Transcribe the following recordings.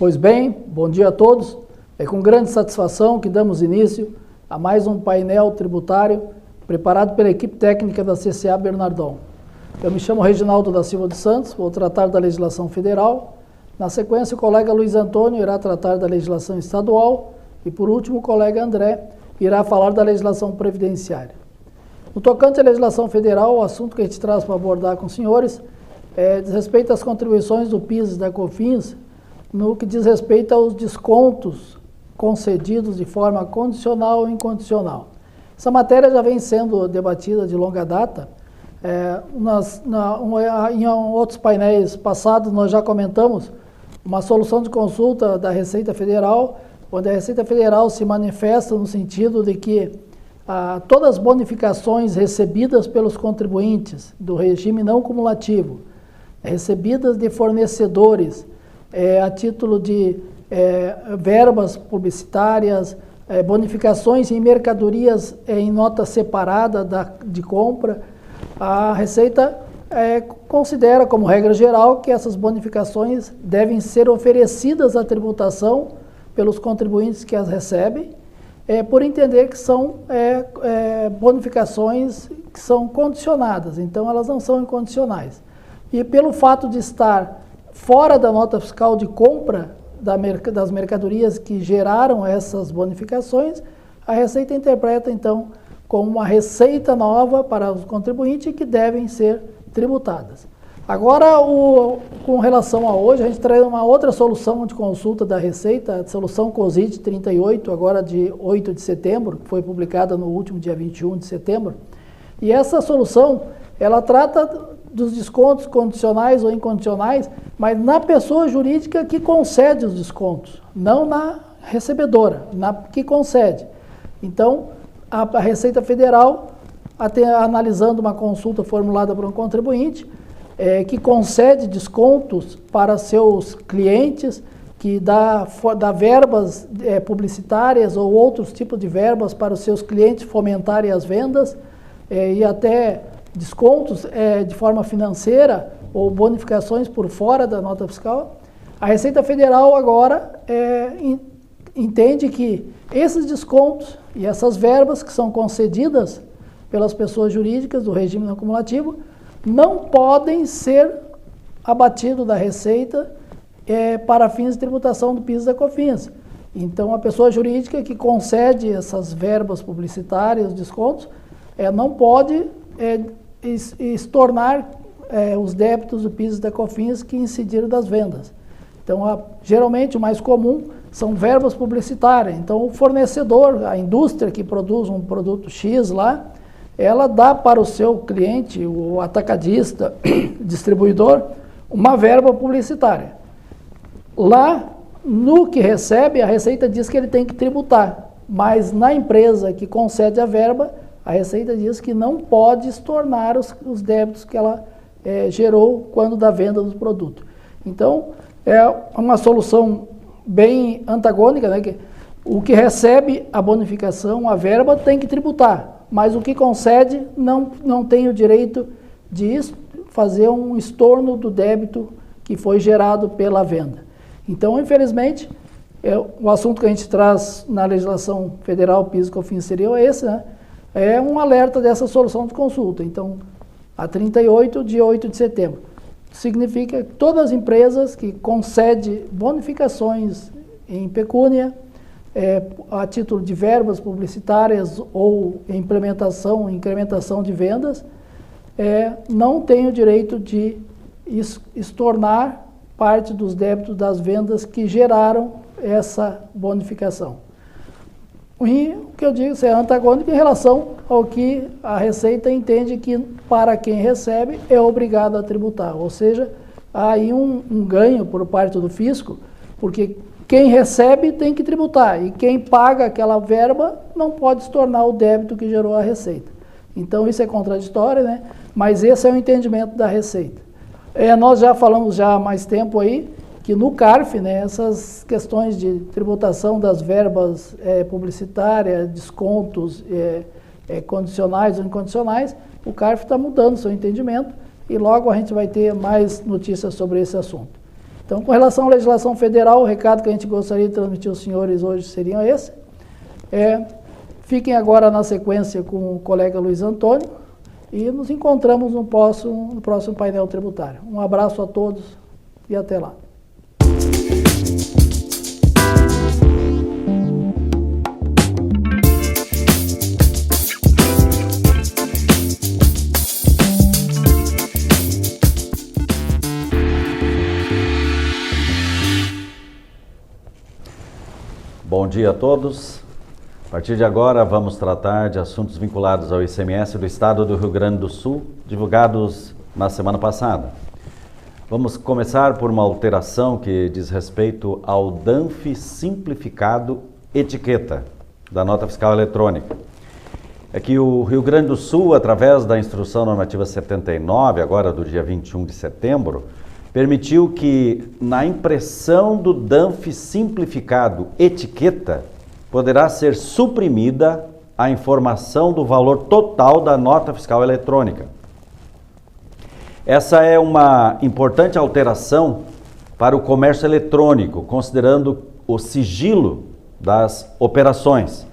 Pois bem, bom dia a todos. É com grande satisfação que damos início a mais um painel tributário preparado pela equipe técnica da CCA Bernardão. Eu me chamo Reginaldo da Silva dos Santos, vou tratar da legislação federal. Na sequência, o colega Luiz Antônio irá tratar da legislação estadual e, por último, o colega André irá falar da legislação previdenciária. No tocante à legislação federal, o assunto que a gente traz para abordar com os senhores diz respeito às contribuições do PIS e da COFINS no que diz respeito aos descontos concedidos de forma condicional ou incondicional. Essa matéria já vem sendo debatida de longa data. Em outros painéis passados, nós já comentamos uma solução de consulta da Receita Federal, onde a Receita Federal se manifesta no sentido de que todas as bonificações recebidas pelos contribuintes do regime não cumulativo, recebidas de fornecedores a título de verbas publicitárias, bonificações em mercadorias em nota separada de compra, a Receita considera como regra geral que essas bonificações devem ser oferecidas à tributação pelos contribuintes que as recebem, por entender que são bonificações que são condicionadas, então elas não são incondicionais. E pelo fato de estar fora da nota fiscal de compra das mercadorias que geraram essas bonificações, a Receita interpreta então como uma receita nova para os contribuintes que devem ser tributadas. Agora, com relação a hoje, a gente traz uma outra solução de consulta da Receita, a solução COSIT 38, agora de 8 de setembro, que foi publicada no último dia 21 de setembro. E essa solução, ela trata dos descontos condicionais ou incondicionais, mas na pessoa jurídica que concede os descontos, não na recebedora, que concede. Então, a Receita Federal, analisando uma consulta formulada por um contribuinte, que concede descontos para seus clientes, que dá verbas publicitárias ou outros tipos de verbas para os seus clientes fomentarem as vendas, e até descontos de forma financeira ou bonificações por fora da nota fiscal. A Receita Federal agora entende que esses descontos e essas verbas que são concedidas pelas pessoas jurídicas do regime não cumulativo não podem ser abatidos da Receita para fins de tributação do PIS e da COFINS. Então, a pessoa jurídica que concede essas verbas publicitárias, descontos, não pode estornar os débitos do PIS e da COFINS que incidiram das vendas. Então, geralmente, o mais comum são verbas publicitárias. Então, o fornecedor, a indústria que produz um produto X lá, ela dá para o seu cliente, o atacadista, distribuidor, uma verba publicitária. Lá, no que recebe, a Receita diz que ele tem que tributar, mas na empresa que concede a verba, a Receita diz que não pode estornar os débitos que ela gerou quando da venda do produto. Então, é uma solução bem antagônica, né? Que o que recebe a bonificação, a verba, tem que tributar, mas o que concede não tem o direito de fazer um estorno do débito que foi gerado pela venda. Então, infelizmente, o assunto que a gente traz na legislação federal, PIS e COFINS seria esse, né? É um alerta dessa solução de consulta. Então, a 38 de 8 de setembro. Significa que todas as empresas que concedem bonificações em pecúnia, a título de verbas publicitárias ou incrementação de vendas, não têm o direito de estornar parte dos débitos das vendas que geraram essa bonificação. E o que eu digo é antagônico em relação ao que a Receita entende que para quem recebe é obrigado a tributar. Ou seja, há aí um ganho por parte do fisco, porque quem recebe tem que tributar e quem paga aquela verba não pode se tornar o débito que gerou a Receita. Então isso é contraditório, né? Mas esse é o entendimento da Receita. Nós já falamos há mais tempo aí que no CARF, né, essas questões de tributação das verbas publicitárias, descontos condicionais ou incondicionais, o CARF está mudando seu entendimento e logo a gente vai ter mais notícias sobre esse assunto. Então, com relação à legislação federal, o recado que a gente gostaria de transmitir aos senhores hoje seria esse. Fiquem agora na sequência com o colega Luiz Antônio e nos encontramos no próximo painel tributário. Um abraço a todos e até lá. Bom dia a todos. A partir de agora vamos tratar de assuntos vinculados ao ICMS do Estado do Rio Grande do Sul, divulgados na semana passada. Vamos começar por uma alteração que diz respeito ao DANF simplificado etiqueta da nota fiscal eletrônica. É que o Rio Grande do Sul, através da Instrução Normativa 79, agora do dia 21 de setembro, permitiu que na impressão do DANF simplificado etiqueta poderá ser suprimida a informação do valor total da nota fiscal eletrônica. Essa é uma importante alteração para o comércio eletrônico, considerando o sigilo das operações.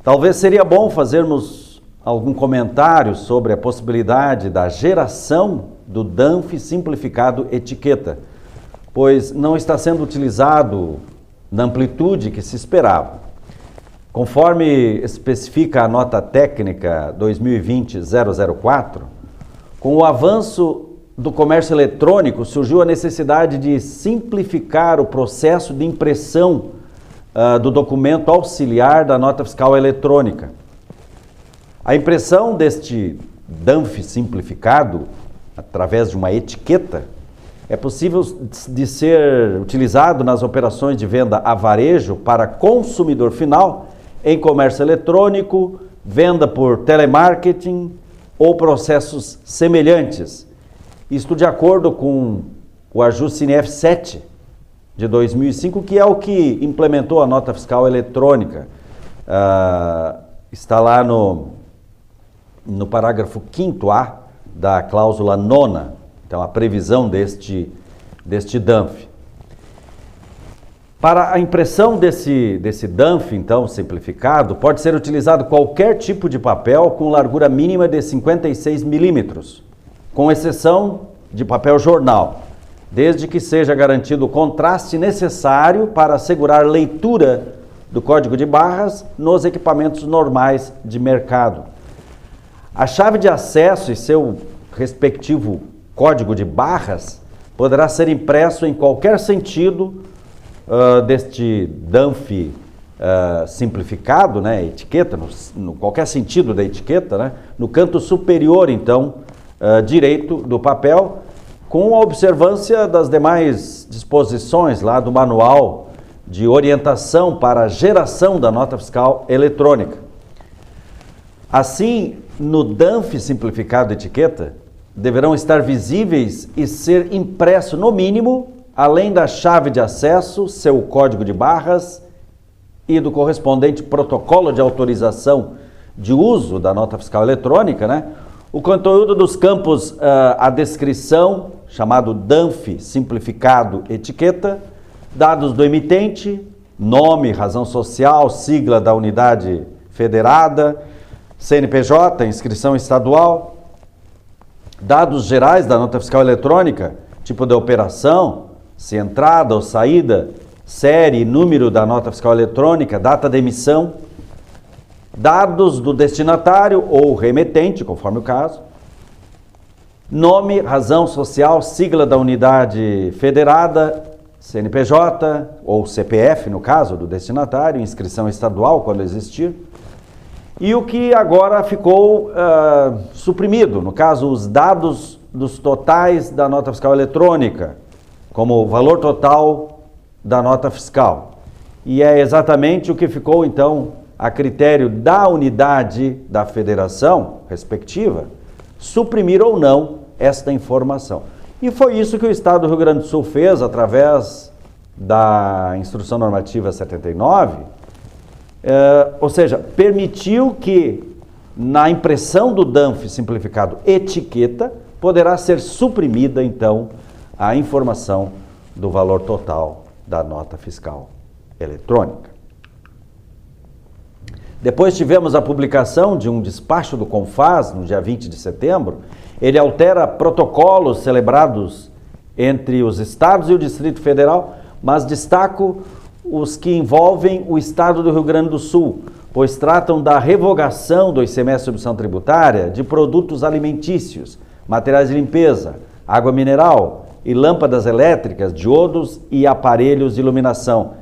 Talvez seria bom fazermos algum comentário sobre a possibilidade da geração do DANF simplificado etiqueta, pois não está sendo utilizado na amplitude que se esperava. Conforme especifica a nota técnica 2020-004, com o avanço do comércio eletrônico surgiu a necessidade de simplificar o processo de impressão do documento auxiliar da nota fiscal eletrônica. A impressão deste DANF simplificado através de uma etiqueta, é possível de ser utilizado nas operações de venda a varejo para consumidor final, em comércio eletrônico, venda por telemarketing ou processos semelhantes. Isto de acordo com o ajuste INF 7 de 2005, que é o que implementou a nota fiscal eletrônica. Está lá no parágrafo 5º-A, da cláusula 9ª, então a previsão deste DANF. Para a impressão desse DANF, então, simplificado, pode ser utilizado qualquer tipo de papel com largura mínima de 56 milímetros, com exceção de papel jornal, desde que seja garantido o contraste necessário para assegurar leitura do código de barras nos equipamentos normais de mercado. A chave de acesso e seu respectivo código de barras poderá ser impresso em qualquer sentido deste DANF simplificado, né, etiqueta, no qualquer sentido da etiqueta, né, no canto superior, então, direito do papel, com a observância das demais disposições lá do manual de orientação para a geração da nota fiscal eletrônica. Assim, no DANF simplificado etiqueta, deverão estar visíveis e ser impresso, no mínimo, além da chave de acesso, seu código de barras e do correspondente protocolo de autorização de uso da nota fiscal eletrônica, né? O conteúdo dos campos, a descrição, chamado DANF simplificado etiqueta, dados do emitente, nome, razão social, sigla da unidade federada, CNPJ, inscrição estadual, dados gerais da nota fiscal eletrônica, tipo de operação, se entrada ou saída, série e número da nota fiscal eletrônica, data de emissão, dados do destinatário ou remetente, conforme o caso, nome, razão social, sigla da unidade federada, CNPJ ou CPF, no caso do destinatário, inscrição estadual, quando existir. E o que agora ficou suprimido, no caso, os dados dos totais da nota fiscal eletrônica, como o valor total da nota fiscal. E é exatamente o que ficou, então, a critério da unidade da federação respectiva, suprimir ou não esta informação. E foi isso que o Estado do Rio Grande do Sul fez através da Instrução Normativa 79, ou seja, permitiu que na impressão do DANF simplificado etiqueta, poderá ser suprimida, então, a informação do valor total da nota fiscal eletrônica. Depois tivemos a publicação de um despacho do CONFAZ, no dia 20 de setembro. Ele altera protocolos celebrados entre os estados e o Distrito Federal, mas destaco os que envolvem o estado do Rio Grande do Sul, pois tratam da revogação do ICMS sobre submissão tributária de produtos alimentícios, materiais de limpeza, água mineral e lâmpadas elétricas, diodos e aparelhos de iluminação,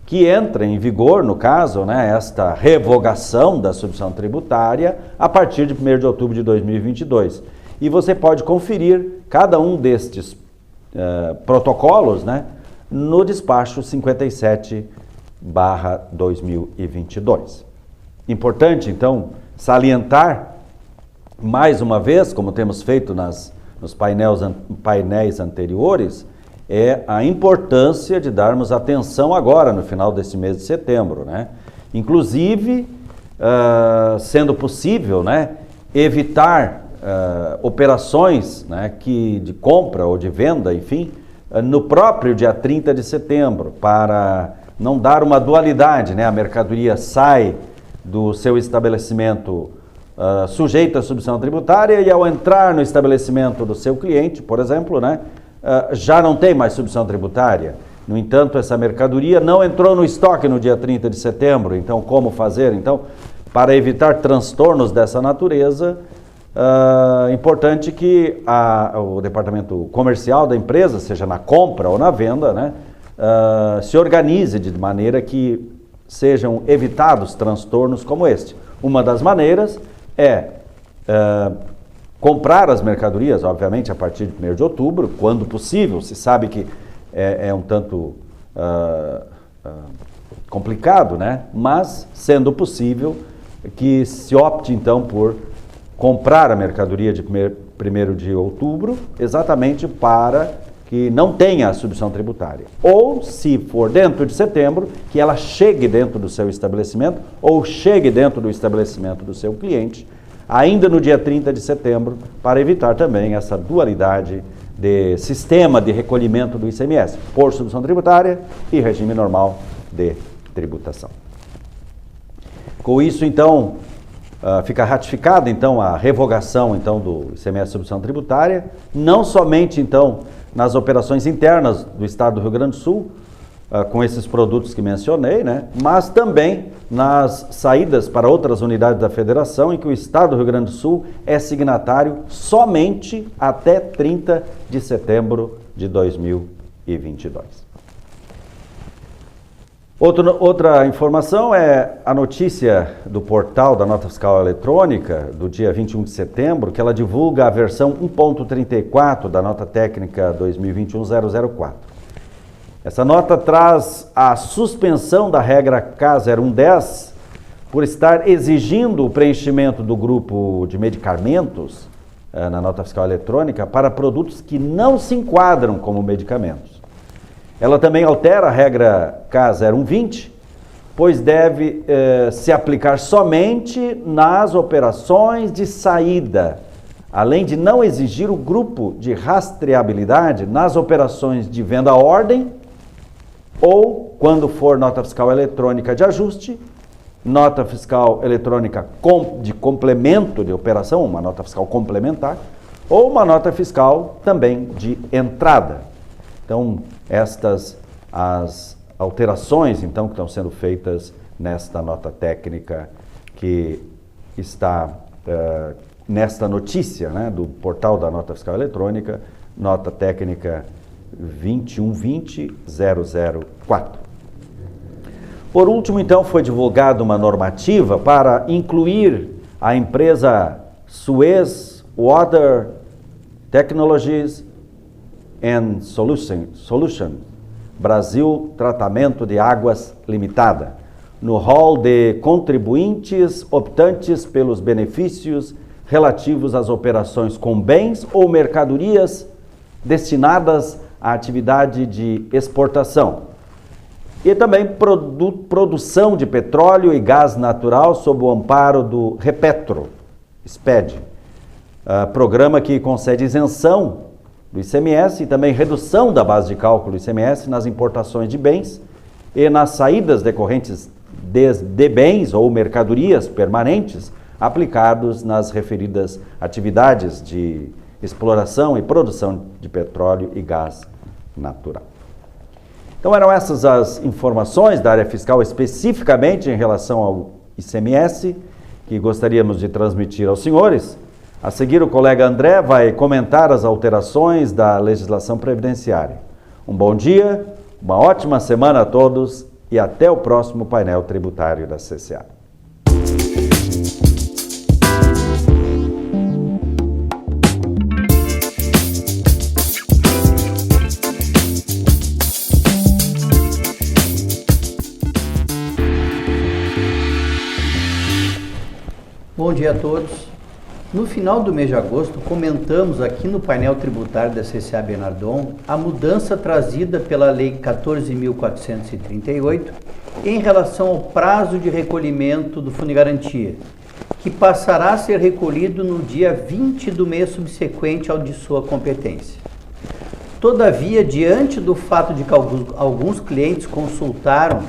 que entra em vigor, no caso, esta revogação da submissão tributária a partir de 1º de outubro de 2022. E você pode conferir cada um destes protocolos, no despacho 57/2022. Importante, então, salientar mais uma vez, como temos feito nos painéis anteriores, é a importância de darmos atenção agora, no final desse mês de setembro, Inclusive, sendo possível, evitar operações de compra ou de venda, enfim, no próprio dia 30 de setembro, para não dar uma dualidade, A mercadoria sai do seu estabelecimento sujeita à submissão tributária e ao entrar no estabelecimento do seu cliente, por exemplo, já não tem mais submissão tributária. No entanto, essa mercadoria não entrou no estoque no dia 30 de setembro, então como fazer? Então, para evitar transtornos dessa natureza, importante que o departamento comercial da empresa, seja na compra ou na venda, se organize de maneira que sejam evitados transtornos como este. Uma das maneiras é comprar as mercadorias, obviamente, a partir de 1º de outubro, quando possível. Se sabe que é um tanto complicado, mas, sendo possível, que se opte, então, por comprar a mercadoria de 1º de outubro, exatamente para que não tenha a submissão tributária. Ou, se for dentro de setembro, que ela chegue dentro do seu estabelecimento ou chegue dentro do estabelecimento do seu cliente, ainda no dia 30 de setembro, para evitar também essa dualidade de sistema de recolhimento do ICMS, por submissão tributária e regime normal de tributação. Com isso, então, fica ratificada, então, a revogação, então, do ICMS submissão tributária, não somente, então, nas operações internas do Estado do Rio Grande do Sul, com esses produtos que mencionei, mas também nas saídas para outras unidades da Federação, em que o Estado do Rio Grande do Sul é signatário somente até 30 de setembro de 2022. Outra informação é a notícia do portal da Nota Fiscal Eletrônica, do dia 21 de setembro, que ela divulga a versão 1.34 da Nota Técnica 2021-004. Essa nota traz a suspensão da regra K0110 por estar exigindo o preenchimento do grupo de medicamentos na Nota Fiscal Eletrônica para produtos que não se enquadram como medicamentos. Ela também altera a regra K0120, pois deve se aplicar somente nas operações de saída, além de não exigir o grupo de rastreabilidade nas operações de venda à ordem ou, quando for nota fiscal eletrônica de ajuste, nota fiscal eletrônica de complemento de operação, uma nota fiscal complementar, ou uma nota fiscal também de entrada. Então, estas as alterações, então, que estão sendo feitas nesta nota técnica que está nesta notícia, do portal da Nota Fiscal Eletrônica, nota técnica 2120-004. Por último, então, foi divulgada uma normativa para incluir a empresa Suez Water Technologies and Solution Brasil Tratamento de Águas Limitada, no rol de contribuintes optantes pelos benefícios relativos às operações com bens ou mercadorias destinadas à atividade de exportação e também produção de petróleo e gás natural sob o amparo do Repetro, SPED, programa que concede isenção do ICMS e também redução da base de cálculo do ICMS nas importações de bens e nas saídas decorrentes de bens ou mercadorias permanentes aplicados nas referidas atividades de exploração e produção de petróleo e gás natural. Então eram essas as informações da área fiscal especificamente em relação ao ICMS que gostaríamos de transmitir aos senhores. A seguir, o colega André vai comentar as alterações da legislação previdenciária. Um bom dia, uma ótima semana a todos e até o próximo painel tributário da CCA. Bom dia a todos. No final do mês de agosto, comentamos aqui no painel tributário da CCA Bernardon a mudança trazida pela Lei 14.438 em relação ao prazo de recolhimento do Fundo de Garantia, que passará a ser recolhido no dia 20 do mês subsequente ao de sua competência. Todavia, diante do fato de que alguns clientes consultaram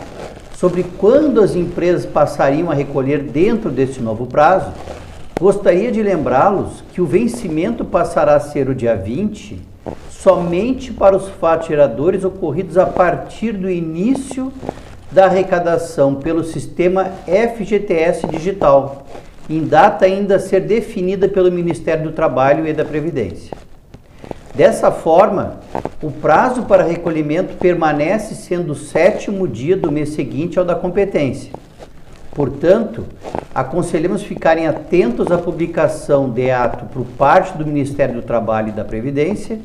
sobre quando as empresas passariam a recolher dentro deste novo prazo, gostaria de lembrá-los que o vencimento passará a ser o dia 20 somente para os fatos geradores ocorridos a partir do início da arrecadação pelo sistema FGTS digital, em data ainda a ser definida pelo Ministério do Trabalho e da Previdência. Dessa forma, o prazo para recolhimento permanece sendo o 7º dia do mês seguinte ao da competência. Portanto, aconselhamos ficarem atentos à publicação de ato por parte do Ministério do Trabalho e da Previdência,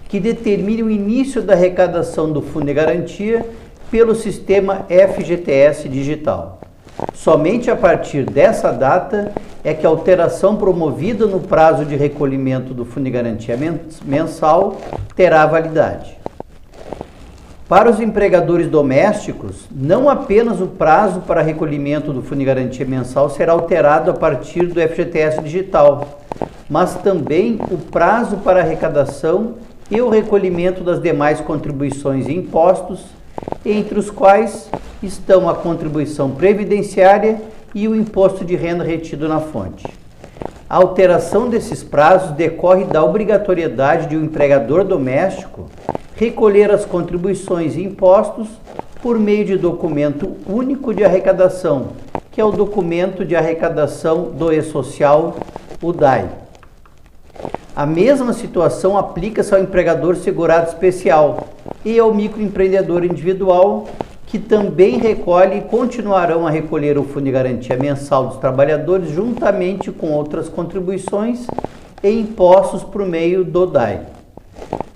que determine o início da arrecadação do Fundo de Garantia pelo sistema FGTS digital. Somente a partir dessa data é que a alteração promovida no prazo de recolhimento do Fundo de Garantia mensal terá validade. Para os empregadores domésticos, não apenas o prazo para recolhimento do Fundo de Garantia mensal será alterado a partir do FGTS digital, mas também o prazo para arrecadação e o recolhimento das demais contribuições e impostos, entre os quais estão a contribuição previdenciária e o imposto de renda retido na fonte. A alteração desses prazos decorre da obrigatoriedade de um empregador doméstico recolher as contribuições e impostos por meio de documento único de arrecadação, que é o documento de arrecadação do E-Social, o DAI. A mesma situação aplica-se ao empregador segurado especial e ao microempreendedor individual, que também recolhe e continuarão a recolher o Fundo de Garantia mensal dos trabalhadores juntamente com outras contribuições e impostos por meio do DAI.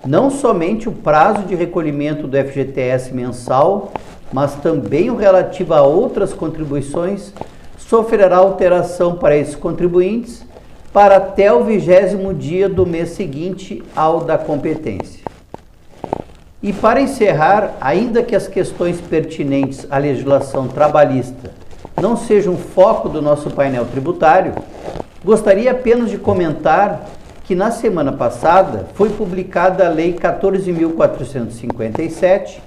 Não somente o prazo de recolhimento do FGTS mensal, mas também o relativo a outras contribuições, sofrerá alteração para esses contribuintes para até o 20º dia do mês seguinte ao da competência. E para encerrar, ainda que as questões pertinentes à legislação trabalhista não sejam foco do nosso painel tributário, gostaria apenas de comentar que na semana passada foi publicada a Lei 14.457,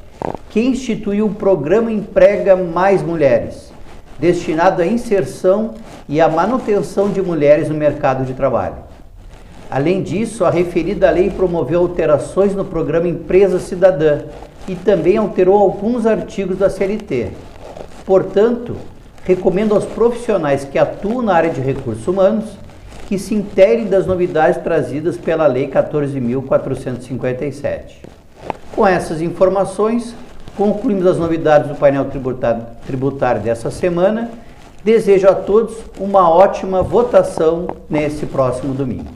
que instituiu o Programa Emprega Mais Mulheres, destinado à inserção e à manutenção de mulheres no mercado de trabalho. Além disso, a referida lei promoveu alterações no programa Empresa Cidadã e também alterou alguns artigos da CLT. Portanto, recomendo aos profissionais que atuam na área de recursos humanos que se inteirem das novidades trazidas pela Lei 14.457. Com essas informações, concluímos as novidades do painel tributário dessa semana. Desejo a todos uma ótima votação nesse próximo domingo.